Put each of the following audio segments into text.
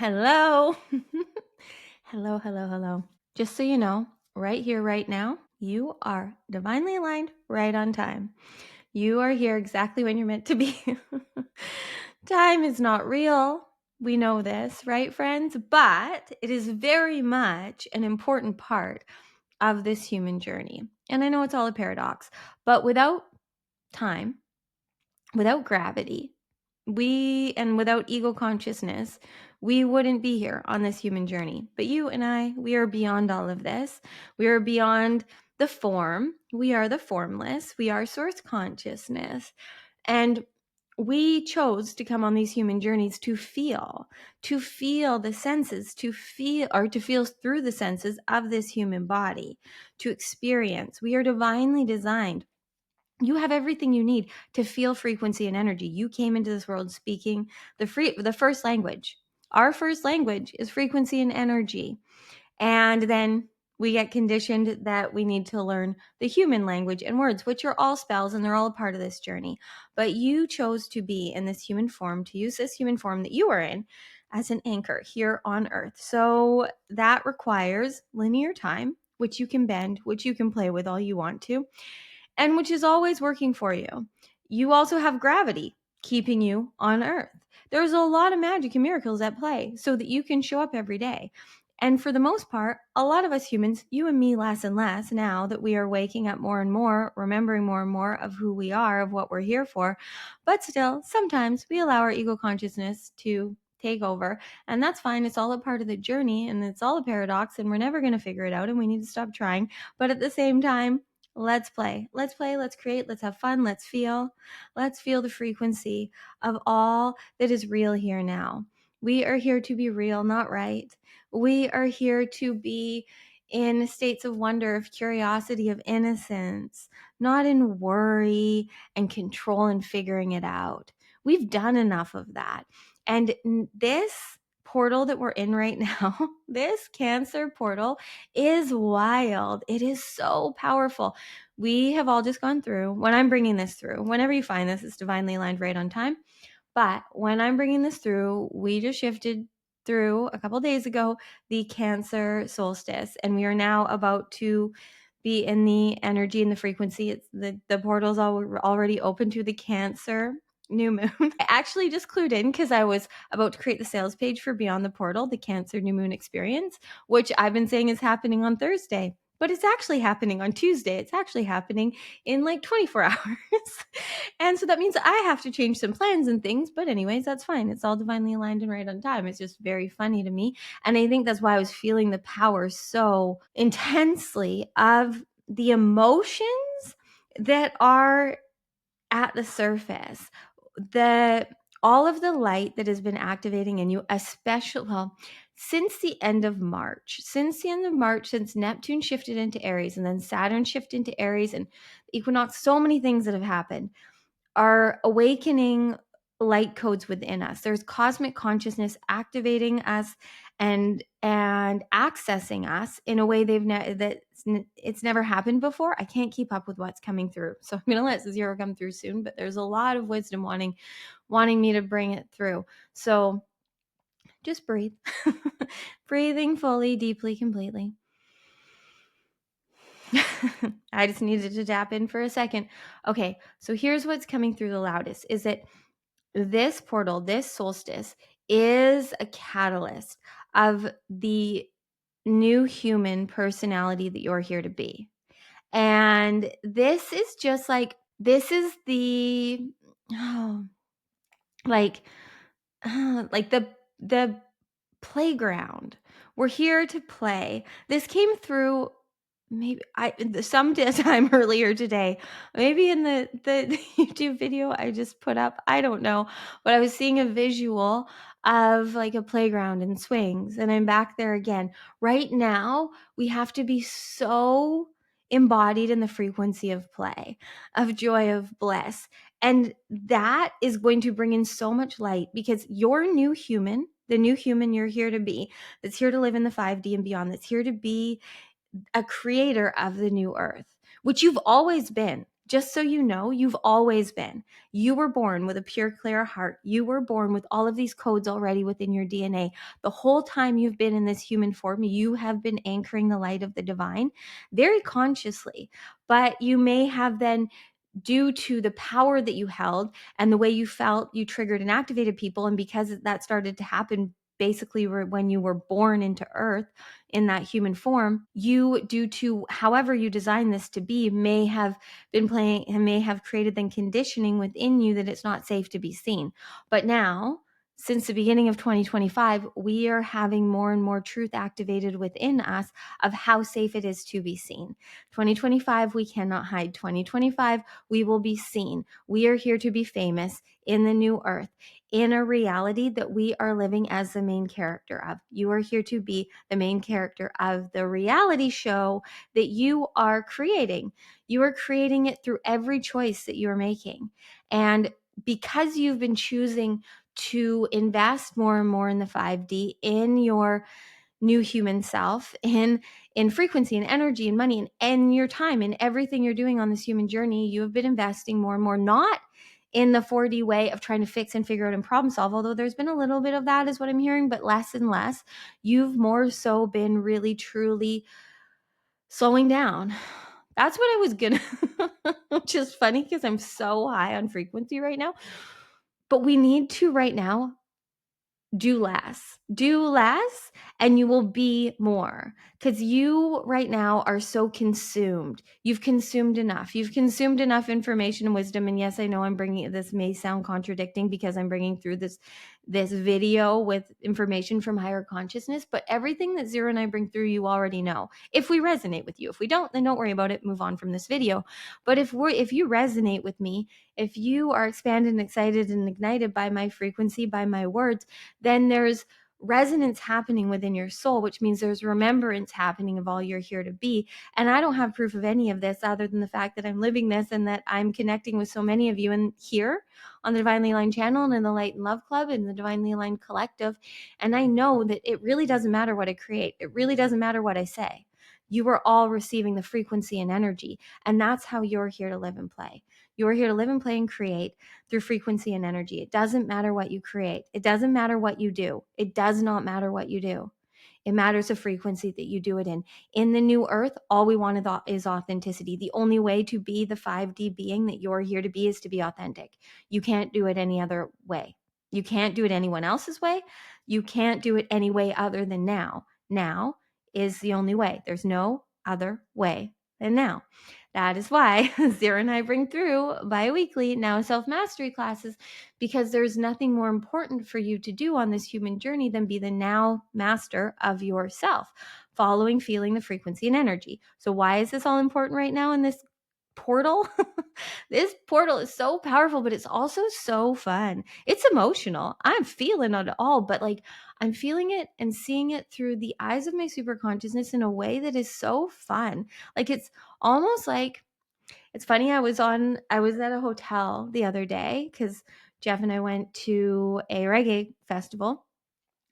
Hello. Hello, hello, hello. Just so you know, right here, right now, you are divinely aligned, right on time. You are here exactly when you're meant to be. Time is not real. We know this, right, friends? But it is very much an important part of this human journey. And I know it's all a paradox, but without time, without gravity, without ego consciousness, we wouldn't be here on this human journey. But you and I, we are beyond all of this. We are beyond the form. We are the formless. We are source consciousness. And we chose to come on these human journeys to feel the senses, to feel through the senses of this human body, to experience. We are divinely designed. You have everything you need to feel frequency and energy. You came into this world speaking the first language. Our first language is frequency and energy. And then we get conditioned that we need to learn the human language and words, which are all spells and they're all a part of this journey. But you chose to be in this human form, to use this human form that you are in as an anchor here on earth. So that requires linear time, which you can bend, which you can play with all you want to, and which is always working for you. You also have gravity keeping you on earth. There's a lot of magic and miracles at play so that you can show up every day. And for the most part, a lot of us humans, you and me less and less now that we are waking up more and more, remembering more and more of who we are, of what we're here for. But still, sometimes we allow our ego consciousness to take over. And that's fine. It's all a part of the journey and it's all a paradox and we're never going to figure it out and we need to stop trying. But at the same time, let's play, let's create, let's have fun, let's feel the frequency of all that is real here now. We are here to be real, not right. We are here to be in states of wonder, of curiosity, of innocence, not in worry and control and figuring it out. We've done enough of that. And this portal that we're in right now, this Cancer portal, is wild. It is so powerful. We have all just gone through, when I'm bringing this through, whenever you find this, it's divinely aligned right on time. But when I'm bringing this through, we just shifted through a couple days ago the Cancer solstice, and we are now about to be in the energy and the frequency. It's the portal's already open to the Cancer new moon. I actually just clued in because I was about to create the sales page for Beyond the Portal, the Cancer new moon experience, which I've been saying is happening on Thursday. But it's actually happening on Tuesday. It's actually happening in like 24 hours. And so that means I have to change some plans and things. But anyways, that's fine. It's all divinely aligned and right on time. It's just very funny to me. And I think that's why I was feeling the power so intensely of the emotions that are at the surface. All of the light that has been activating in you, especially, since the end of March, since Neptune shifted into Aries and then Saturn shifted into Aries and equinox, so many things that have happened are awakening light codes within us. There's cosmic consciousness activating us and accessing us in a way it's never happened before. I can't keep up with what's coming through, so I'm gonna let Zero come through soon. But there's a lot of wisdom wanting me to bring it through. So just breathe, breathing fully, deeply, completely. I just needed to tap in for a second. Okay, so here's what's coming through the loudest is that this portal, this solstice, is a catalyst of the new human personality that you're here to be. And this is just like, this is the, like the playground. We're here to play. This came through sometime earlier today, maybe in the YouTube video I just put up, I don't know, but I was seeing a visual of like a playground and swings, and I'm back there again. Right now, we have to be so embodied in the frequency of play, of joy, of bliss. And that is going to bring in so much light because your new human, the new human you're here to be, that's here to live in the 5D and beyond, that's here to be a creator of the new earth, which you've always been. Just so you know, you've always been. You were born with a pure, clear heart. You were born with all of these codes already within your DNA. The whole time you've been in this human form, you have been anchoring the light of the divine very consciously. But you may have then, due to the power that you held and the way you felt, you triggered and activated people. And because that started to happen basically when you were born into earth in that human form, you, due to however you designed this to be, may have been playing and may have created then conditioning within you that it's not safe to be seen. But now, since the beginning of 2025, we are having more and more truth activated within us of how safe it is to be seen. 2025, we cannot hide. 2025, we will be seen. We are here to be famous in the new earth, in a reality that we are living as the main character of. You are here to be the main character of the reality show that you are creating. You are creating it through every choice that you're making. And because you've been choosing to invest more and more in the 5D, in your new human self, in frequency and energy and money and your time and everything you're doing on this human journey, you have been investing more and more, not in the 4D way of trying to fix and figure out and problem solve, although there's been a little bit of that is what I'm hearing, but less and less. You've more so been really truly slowing down. That's what I was gonna which is funny because I'm so high on frequency right now. But we need to right now do less and you will be more, because you right now are so consumed. You've consumed enough information and wisdom. And yes, I know I'm bringing, this may sound contradicting because I'm bringing through this video with information from higher consciousness, but everything that Zero and I bring through, you already know. If we resonate with you, if we don't, then don't worry about it, move on from this video. But if you resonate with me, if you are expanded and excited and ignited by my frequency, by my words, then there's resonance happening within your soul, which means there's remembrance happening of all you're here to be. And I don't have proof of any of this other than the fact that I'm living this and that I'm connecting with so many of you in here on the Divinely Aligned channel and in the Light and Love Club and the Divinely Aligned Collective. And I know that it really doesn't matter what I create. It really doesn't matter what I say. You are all receiving the frequency and energy. And that's how you're here to live and play. You're here to live and play and create through frequency and energy. It doesn't matter what you create. It doesn't matter what you do. It does not matter what you do. It matters the frequency that you do it in. In the new earth, all we want is authenticity. The only way to be the 5D being that you're here to be is to be authentic. You can't do it any other way. You can't do it anyone else's way. You can't do it any way other than now. Now is the only way. There's no other way than now. That is why Zira and I bring through bi-weekly now self-mastery classes, because there's nothing more important for you to do on this human journey than be the now master of yourself, following, feeling the frequency and energy. So why is this all important right now in this portal? This portal is so powerful, but it's also so fun. It's emotional. I'm feeling it all, but like I'm feeling it and seeing it through the eyes of my super consciousness in a way that is so fun. Like it's almost like, it's funny. I was at a hotel the other day because Jeff and I went to a reggae festival.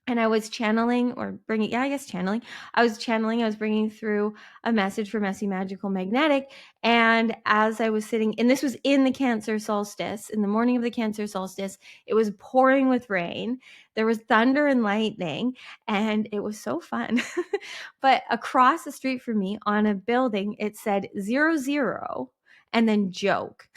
And I was channeling channeling. I was bringing through a message for Messy Magical Magnetic. And as I was sitting, and this was in the Cancer solstice, in the morning of the Cancer solstice, it was pouring with rain. There was thunder and lightning, and it was so fun. But across the street from me on a building, it said 00 and then joke.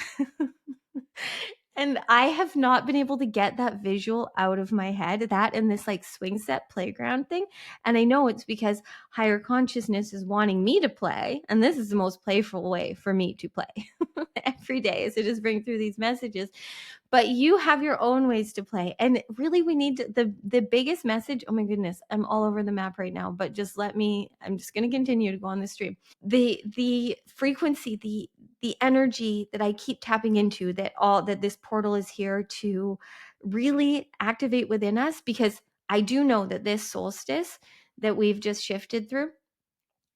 And I have not been able to get that visual out of my head, that and this like swing set playground thing. And I know it's because higher consciousness is wanting me to play. And this is the most playful way for me to play every day, is to just bring through these messages. But you have your own ways to play. And really, we need the biggest message. Oh my goodness, I'm all over the map right now, but just I'm just going to continue to go on the stream. The frequency, the energy that I keep tapping into, that this portal is here to really activate within us, because I do know that this solstice that we've just shifted through,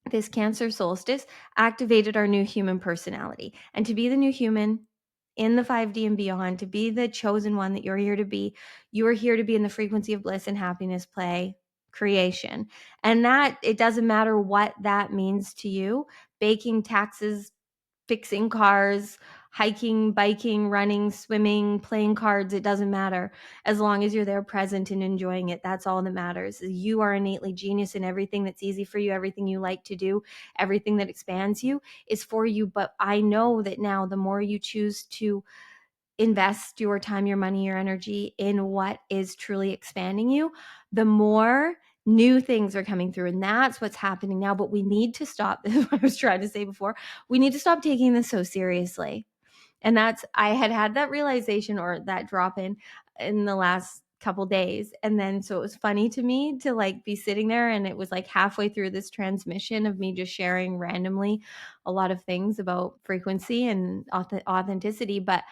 this Cancer solstice, activated our new human personality. And to be the new human in the 5D and beyond, to be the chosen one that you're here to be, you are here to be in the frequency of bliss and happiness, play, creation. And that, it doesn't matter what that means to you, baking, taxes, fixing cars, hiking, biking, running, swimming, playing cards, it doesn't matter. As long as you're there present and enjoying it, that's all that matters. You are innately genius, and everything that's easy for you, everything you like to do, everything that expands you is for you. But I know that now the more you choose to invest your time, your money, your energy in what is truly expanding you, the more new things are coming through. And that's what's happening now. But we need to stop. This is what I was trying to say before. We need to stop taking this so seriously. And I had that realization, or that drop in the last couple days. And then, so it was funny to me to like be sitting there, and it was like halfway through this transmission of me just sharing randomly a lot of things about frequency and authenticity. But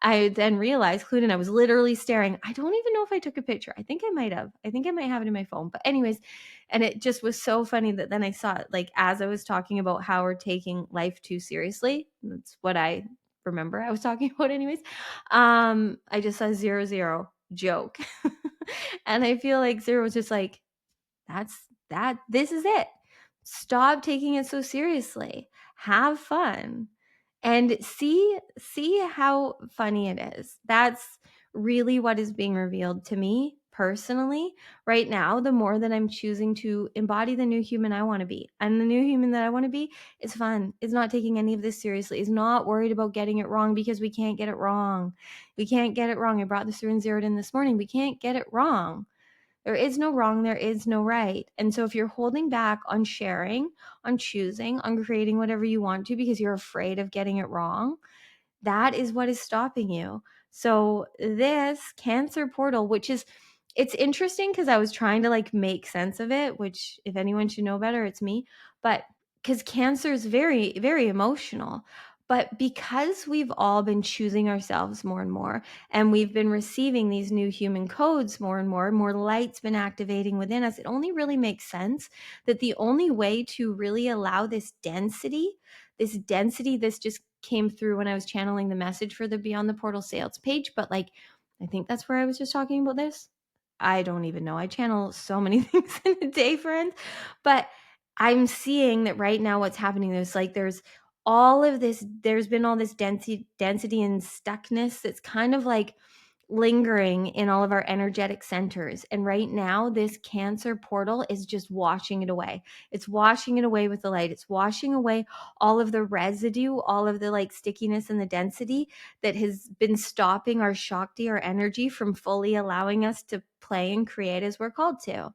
I then realized, Clued, and I was literally staring. I don't even know if I took a picture. I think I might have. I think I might have it in my phone. But anyways, and it just was so funny that then I saw it, like, as I was talking about how we're taking life too seriously. That's what I remember I was talking about anyways. I just saw 00 joke. And I feel like Zero was just like, this is it. Stop taking it so seriously. Have fun and see how funny it is. That's really what is being revealed to me personally right now. The more that I'm choosing to embody the new human I want to be, and the new human that I want to be is fun, is not taking any of this seriously, is not worried about getting it wrong, because we can't get it wrong. We can't get it wrong. I brought this through and zeroed in this morning. We can't get it wrong. There is no wrong, there is no right. And so if you're holding back on sharing, on choosing, on creating whatever you want to because you're afraid of getting it wrong, that is what is stopping you. So this Cancer portal, which is, it's interesting because I was trying to like make sense of it, which if anyone should know better, it's me. But because Cancer is very, very emotional. But because we've all been choosing ourselves more and more, and we've been receiving these new human codes more and more light's been activating within us, it only really makes sense that the only way to really allow this density, this just came through when I was channeling the message for the Beyond the Portal sales page. But like, I think that's where I was just talking about this. I don't even know. I channel so many things in a day, friends. But I'm seeing that right now what's happening, there's all of this, there's been all this density and stuckness that's kind of like lingering in all of our energetic centers. And right now, this Cancer portal is just washing it away. It's washing it away with the light. It's washing away all of the residue, all of the like stickiness and the density that has been stopping our Shakti, our energy, from fully allowing us to play and create as we're called to.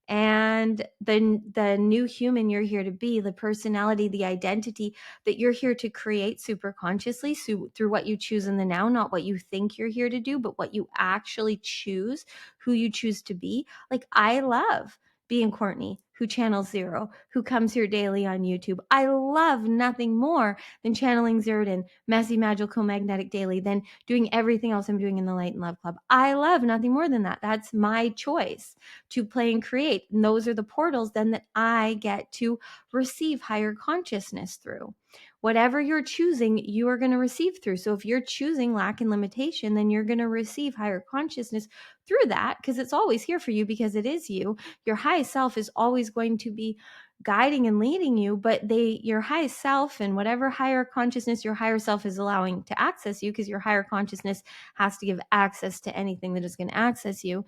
And the new human you're here to be, the personality, the identity that you're here to create super consciously, so through what you choose in the now, not what you think you're here to do, but what you actually choose, who you choose to be. Like, I love being Cortnie, who channels Zero, who comes here daily on YouTube. I love nothing more than channeling Zeroed in, messy, magical, magnetic daily, than doing everything else I'm doing in the Light and Love Club. I love nothing more than that. That's my choice to play and create. And those are the portals then that I get to receive higher consciousness through. Whatever you're choosing, you are going to receive through. So if you're choosing lack and limitation, then you're going to receive higher consciousness through that, because it's always here for you, because it is you. Your highest self is always going to be guiding and leading you, but your highest self and whatever higher consciousness your higher self is allowing to access you, because your higher consciousness has to give access to anything that is going to access you,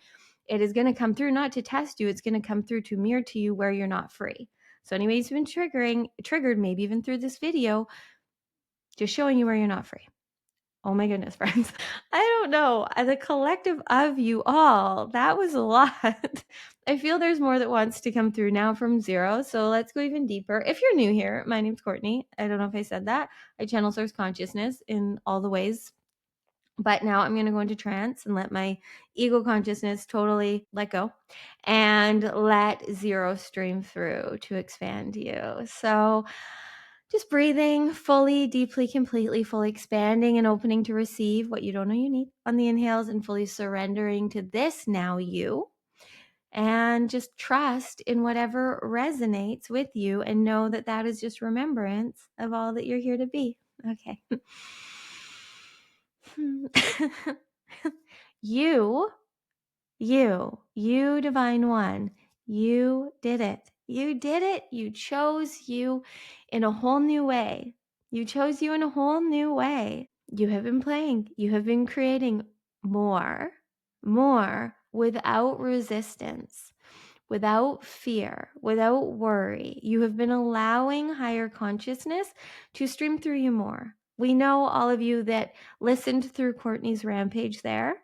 it is going to come through not to test you. It's going to come through to mirror to you where you're not free. So anybody's been triggered, maybe even through this video, just showing you where you're not free. Oh my goodness, friends. I don't know. As a collective of you all, that was a lot. I feel there's more that wants to come through now from Zero. So let's go even deeper. If you're new here, my name's Cortnie. I don't know if I said that. I channel source consciousness in all the ways. But now I'm going to go into trance and let my ego consciousness totally let go and let Zero stream through to expand you. So just breathing fully, deeply, completely, fully expanding and opening to receive what you don't know you need on the inhales, and fully surrendering to this now you. And just trust in whatever resonates with you, and know that that is just remembrance of all that you're here to be. Okay. you, you divine one, you did it. You did it. You chose you in a whole new way. You chose you in a whole new way. You have been playing. You have been creating more without resistance, without fear, without worry. You have been allowing higher consciousness to stream through you more. We know, all of you that listened through Cortnie's rampage there,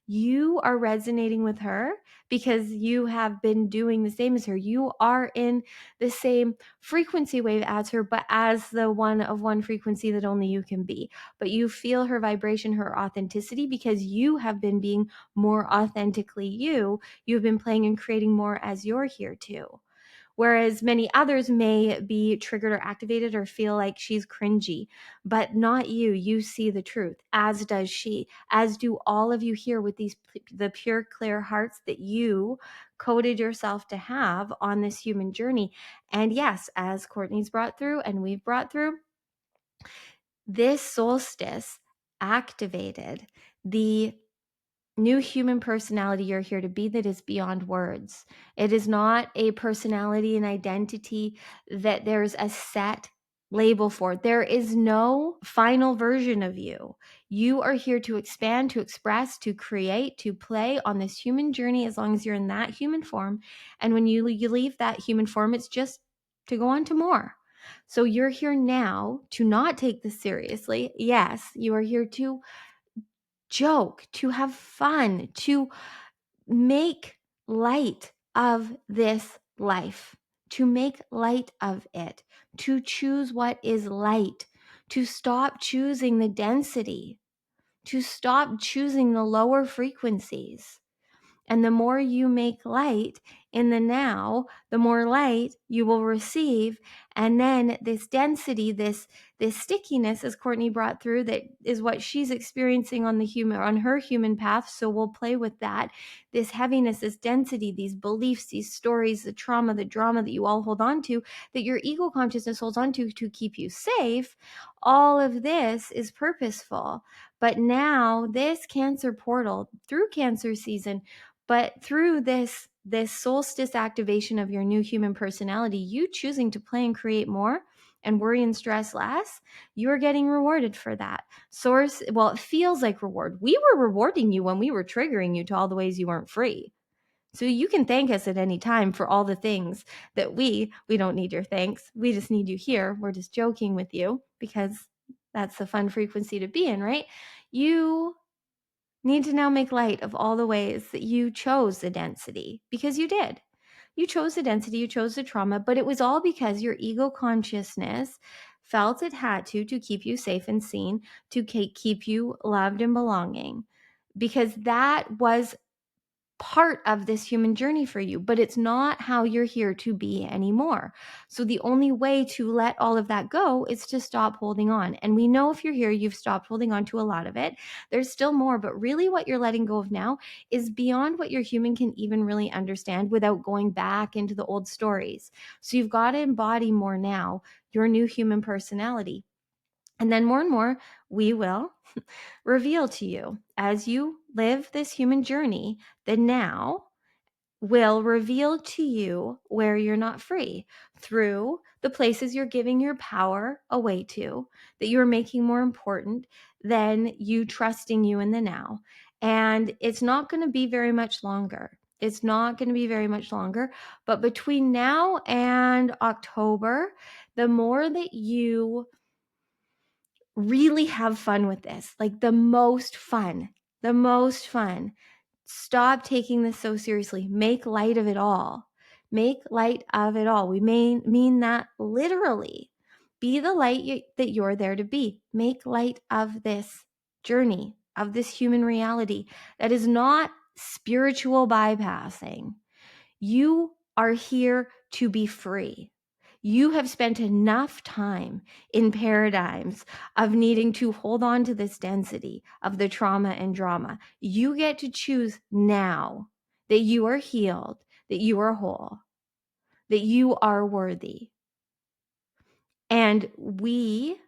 you are resonating with her because you have been doing the same as her. You are in the same frequency wave as her, but as the one of one frequency that only you can be. But you feel her vibration, her authenticity, because you have been being more authentically you. You've been playing and creating more as you're here too. Whereas many others may be triggered or activated or feel like she's cringy, but not you. You see the truth, as does she, as do all of you here with the pure, clear hearts that you coded yourself to have on this human journey. And yes, as Cortnie's brought through and we've brought through, this solstice activated the new human personality you're here to be that is beyond words. It is not a personality and identity that there's a set label for. There is no final version of you. You are here to expand, to express, to create, to play on this human journey as long as you're in that human form. And when you leave that human form, it's just to go on to more. So you're here now to not take this seriously. Yes, you are here to joke, to have fun, to make light of this life, to make light of it, to choose what is light, to stop choosing the density, to stop choosing the lower frequencies. And the more you make light in the now, the more light you will receive. And then this density, this stickiness, as Cortnie brought through, that is what she's experiencing on her human path. So we'll play with that. This heaviness, this density, these beliefs, these stories, the trauma, the drama that you all hold on to, that your ego consciousness holds on to keep you safe. All of this is purposeful. But now this Cancer portal, through Cancer season, but through this solstice activation of your new human personality, you choosing to play and create more and worry and stress less, you're getting rewarded for that. Source, well, it feels like reward. We were rewarding you when we were triggering you to all the ways you weren't free. So you can thank us at any time for all the things that we don't need your thanks. We just need you here. We're just joking with you because that's the fun frequency to be in, right? You need to now make light of all the ways that you chose the density, because you did. You chose the density, you chose the trauma, but it was all because your ego consciousness felt it had to keep you safe and seen, to keep you loved and belonging, because that was part of this human journey for you, but it's not how you're here to be anymore. So the only way to let all of that go is to stop holding on. And we know if you're here, you've stopped holding on to a lot of it. There's still more, but really what you're letting go of now is beyond what your human can even really understand without going back into the old stories. So you've got to embody more now your new human personality. And then more and more, we will reveal to you as you live this human journey, the now will reveal to you where you're not free through the places you're giving your power away to, that you're making more important than you trusting you in the now. And it's not going to be very much longer. It's not going to be very much longer. But between now and October, the more that you really have fun with this, like the most fun. Stop taking this so seriously. Make light of it all. Make light of it all. We mean that literally. Be the light that you're there to be. Make light of this journey, of this human reality that is not spiritual bypassing. You are here to be free. You have spent enough time in paradigms of needing to hold on to this density of the trauma and drama. You get to choose now that you are healed, that you are whole, that you are worthy. And we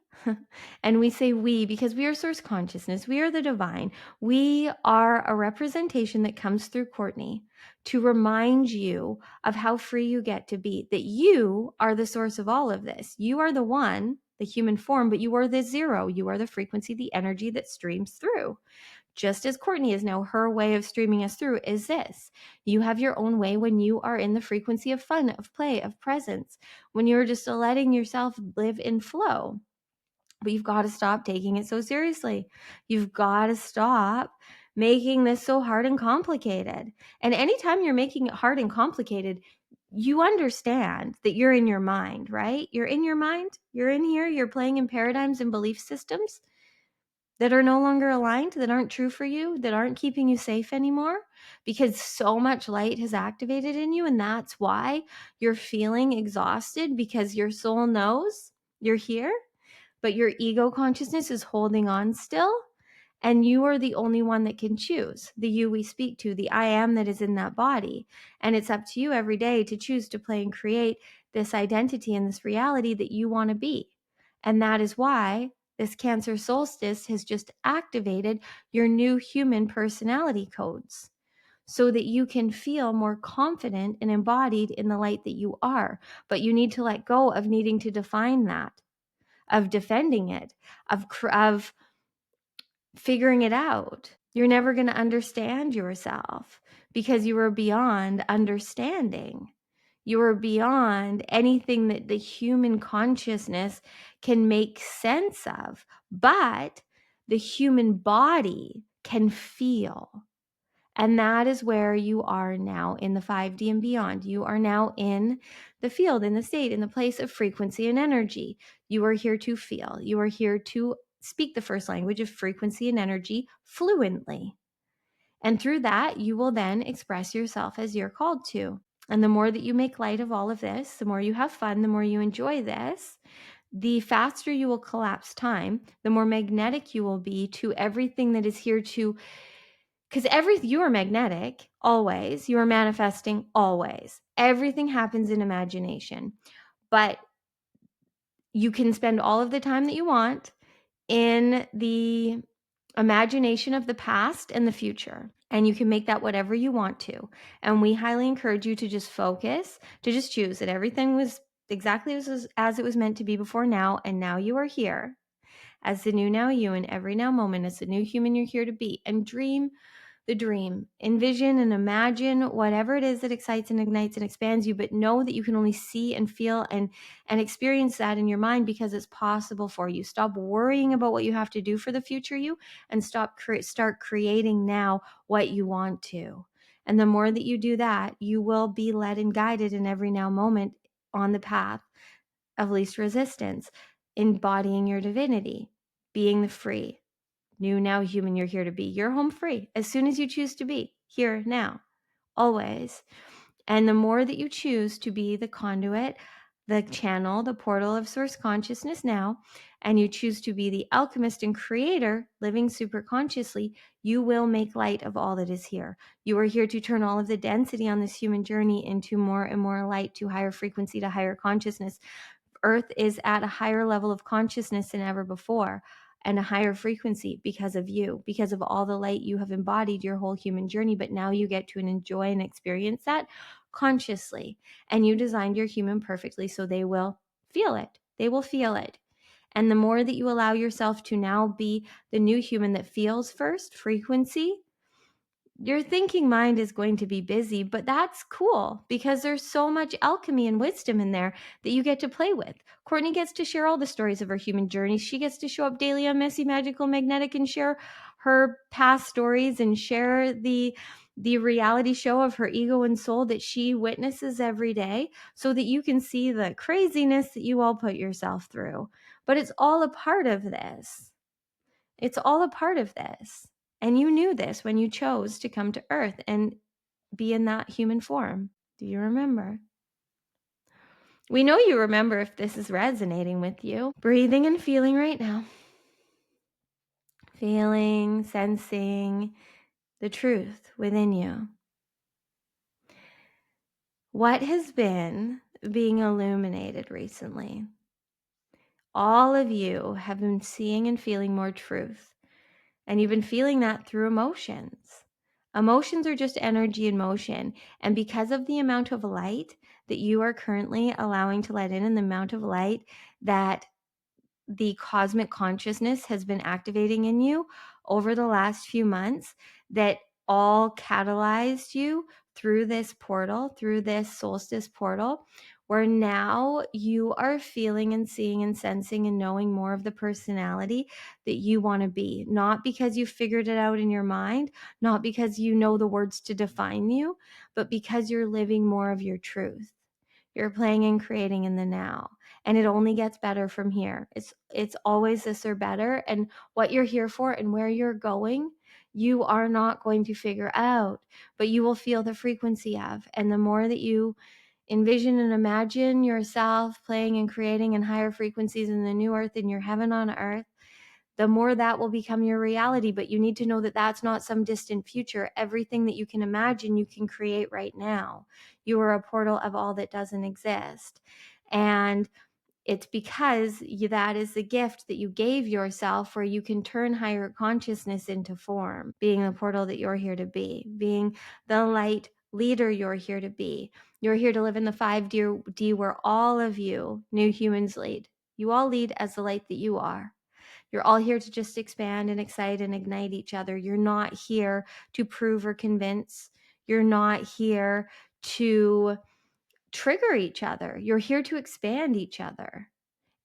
say we because we are source consciousness. We are the divine. We are a representation that comes through Cortnie to remind you of how free you get to be, that you are the source of all of this. You are the one the human form, but you are the zero. You are the frequency, the energy that streams through. Just as Cortnie is now, her way of streaming us through is this. You have your own way when you are in the frequency of fun, of play, of presence, when you're just letting yourself live in flow. But you've got to stop taking it so seriously. You've got to stop making this so hard and complicated. And anytime you're making it hard and complicated, you understand that you're in your mind, right? You're in your mind. You're in here. You're playing in paradigms and belief systems that are no longer aligned, that aren't true for you, that aren't keeping you safe anymore, because so much light has activated in you. And that's why you're feeling exhausted, because your soul knows you're here, but your ego consciousness is holding on still. And you are the only one that can choose, the you we speak to, the I am that is in that body. And it's up to you every day to choose to play and create this identity and this reality that you want to be. And that is why this Cancer solstice has just activated your new human personality codes, so that you can feel more confident and embodied in the light that you are. But you need to let go of needing to define that, of defending it, of figuring it out. You're never going to understand yourself, because you are beyond understanding. You are beyond anything that the human consciousness can make sense of, but the human body can feel. And that is where you are now in the 5D and beyond. You are now in the field, in the state, in the place of frequency and energy. You are here to feel. You are here to speak the first language of frequency and energy fluently. And through that, you will then express yourself as you're called to. And the more that you make light of all of this, the more you have fun, the more you enjoy this, the faster you will collapse time, the more magnetic you will be to everything that is here to, because you are magnetic always, you are manifesting always. Everything happens in imagination, but you can spend all of the time that you want in the imagination of the past and the future. And you can make that whatever you want to. And we highly encourage you to just focus, to just choose that everything was exactly as it was meant to be before now. And now you are here as the new now you, in every now moment, as the new human you're here to be. And dream the dream. Envision and imagine whatever it is that excites and ignites and expands you, but know that you can only see and feel and experience that in your mind, because it's possible for you. Stop worrying about what you have to do for the future you, and start creating now what you want to. And the more that you do that, you will be led and guided in every now moment on the path of least resistance, embodying your divinity, being the free, new now human you're here to be. You're home free as soon as you choose to be here now, always. And the more that you choose to be the conduit, the channel, the portal of source consciousness now, and you choose to be the alchemist and creator living super consciously, you will make light of all that is here. You are here to turn all of the density on this human journey into more and more light, to higher frequency, to higher consciousness. Earth is at a higher level of consciousness than ever before, and a higher frequency, because of you, because of all the light you have embodied your whole human journey. But now you get to enjoy and experience that consciously. And you designed your human perfectly, so they will feel it. They will feel it. And the more that you allow yourself to now be the new human that feels first, frequency, your thinking mind is going to be busy, but that's cool, because there's so much alchemy and wisdom in there that you get to play with. Cortnie gets to share all the stories of her human journey. She gets to show up daily on Messy, Magical, Magnetic and share her past stories and share the reality show of her ego and soul that she witnesses every day, so that you can see the craziness that you all put yourself through. But it's all a part of this. It's all a part of this. And you knew this when you chose to come to Earth and be in that human form. Do you remember? We know you remember if this is resonating with you. Breathing and feeling right now. Feeling, sensing the truth within you. What has been being illuminated recently? All of you have been seeing and feeling more truth. And you've been feeling that through emotions. Emotions are just energy in motion. And because of the amount of light that you are currently allowing to let in, and the amount of light that the cosmic consciousness has been activating in you over the last few months that all catalyzed you through this portal, through this solstice portal, where now you are feeling and seeing and sensing and knowing more of the personality that you want to be. Not because you figured it out in your mind, not because you know the words to define you, but because you're living more of your truth. You're playing and creating in the now, and it only gets better from here. It's always this or better, and what you're here for and where you're going, you are not going to figure out, but you will feel the frequency of. And the more that you envision and imagine yourself playing and creating in higher frequencies in the new earth, in your heaven on earth, the more that will become your reality. But you need to know that that's not some distant future. Everything that you can imagine, you can create right now. You are a portal of all that doesn't exist. And it's because that is the gift that you gave yourself, where you can turn higher consciousness into form, being the portal that you're here to be, being the light leader you're here to be. You're here to live in the 5D where all of you new humans lead. You all lead as the light that you are. You're all here to just expand and excite and ignite each other. You're not here to prove or convince. You're not here to trigger each other. You're here to expand each other.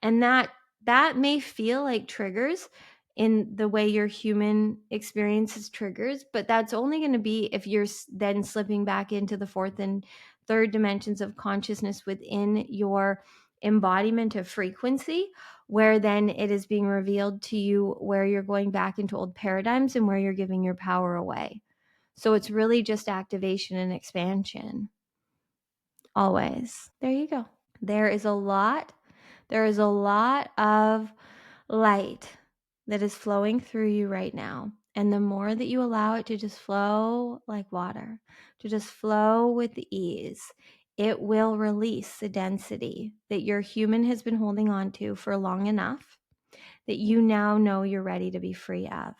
And that may feel like triggers in the way your human experiences triggers, but that's only going to be if you're then slipping back into the fourth and third dimensions of consciousness within your embodiment of frequency, where then it is being revealed to you where you're going back into old paradigms and where you're giving your power away. So it's really just activation and expansion. Always. There you go. There is a lot of light that is flowing through you right now. And the more that you allow it to just flow like water, to just flow with ease, it will release the density that your human has been holding on to for long enough that you now know you're ready to be free of.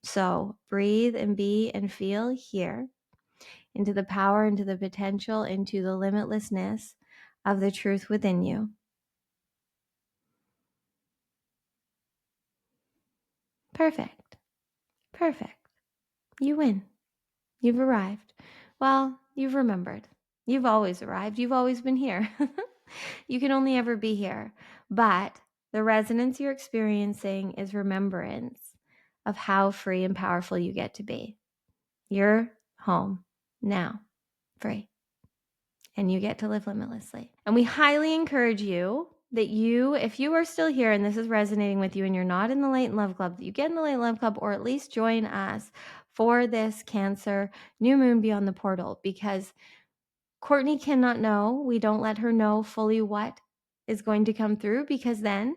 So breathe and be and feel here into the power, into the potential, into the limitlessness of the truth within you. Perfect. Perfect. You win. You've arrived. Well, you've remembered. You've always arrived. You've always been here. You can only ever be here. But the resonance you're experiencing is remembrance of how free and powerful you get to be. You're home now, free. And you get to live limitlessly. And we highly encourage you that if you are still here and this is resonating with you and you're not in the Light and Love Club, that you get in the Light and Love Club, or at least join us for this Cancer New Moon Beyond the Portal, because Cortnie cannot know. We don't let her know fully what is going to come through, because then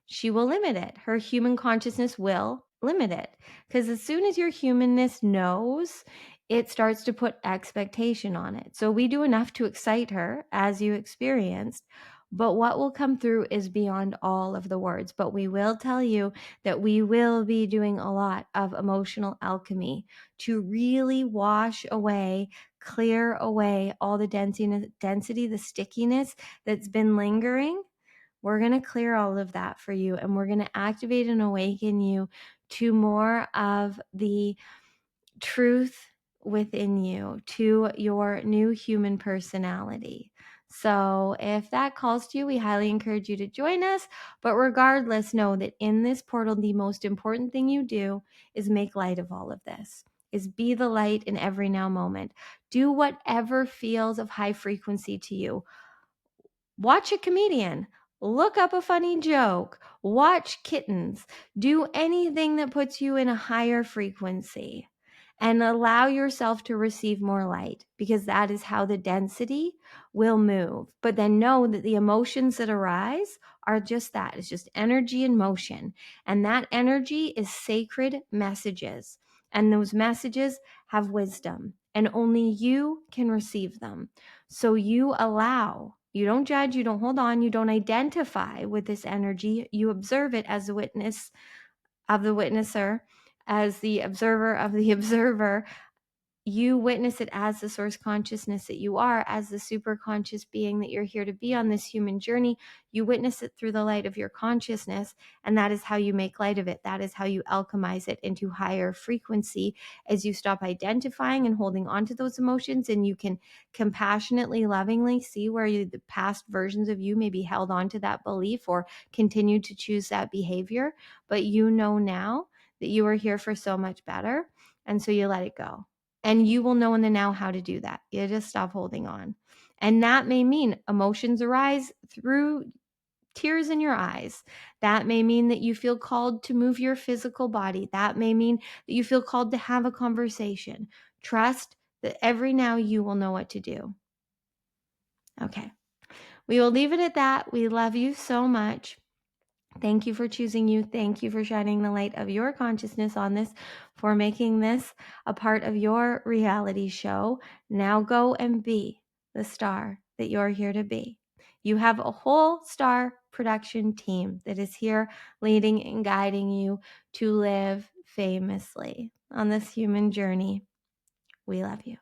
she will limit it. Her human consciousness will limit it. Because as soon as your humanness knows, it starts to put expectation on it. So we do enough to excite her, as you experienced, but what will come through is beyond all of the words. But we will tell you that we will be doing a lot of emotional alchemy to really wash away, clear away all the density, the stickiness that's been lingering. We're going to clear all of that for you, and we're going to activate and awaken you to more of the truth within you, to your new human personality. So if that calls to you, we highly encourage you to join us. But regardless, know that in this portal, the most important thing you do is make light of all of this, is be the light in every now moment. Do whatever feels of high frequency to you. Watch a comedian, look up a funny joke, watch kittens, do anything that puts you in a higher frequency, and allow yourself to receive more light, because that is how the density will move. But then know that the emotions that arise are just that. It's just energy and motion. And that energy is sacred messages. And those messages have wisdom, and only you can receive them. So you allow, you don't judge, you don't hold on, you don't identify with this energy. You observe it as a witness of the witnesser, as the observer of the observer, you witness it as the source consciousness that you are, as the super conscious being that you're here to be on this human journey. You witness it through the light of your consciousness, and that is how you make light of it. That is how you alchemize it into higher frequency as you stop identifying and holding on to those emotions, and you can compassionately, lovingly see where the past versions of you maybe held on to that belief or continued to choose that behavior. But you know now that you are here for so much better, and so you let it go. And you will know in the now how to do that. You just stop holding on. And that may mean emotions arise through tears in your eyes. That may mean that you feel called to move your physical body. That may mean that you feel called to have a conversation. Trust that every now you will know what to do. Okay. We will leave it at that. We love you so much. Thank you for choosing you. Thank you for shining the light of your consciousness on this, for making this a part of your reality show. Now go and be the star that you're here to be. You have a whole star production team that is here leading and guiding you to live famously on this human journey. We love you.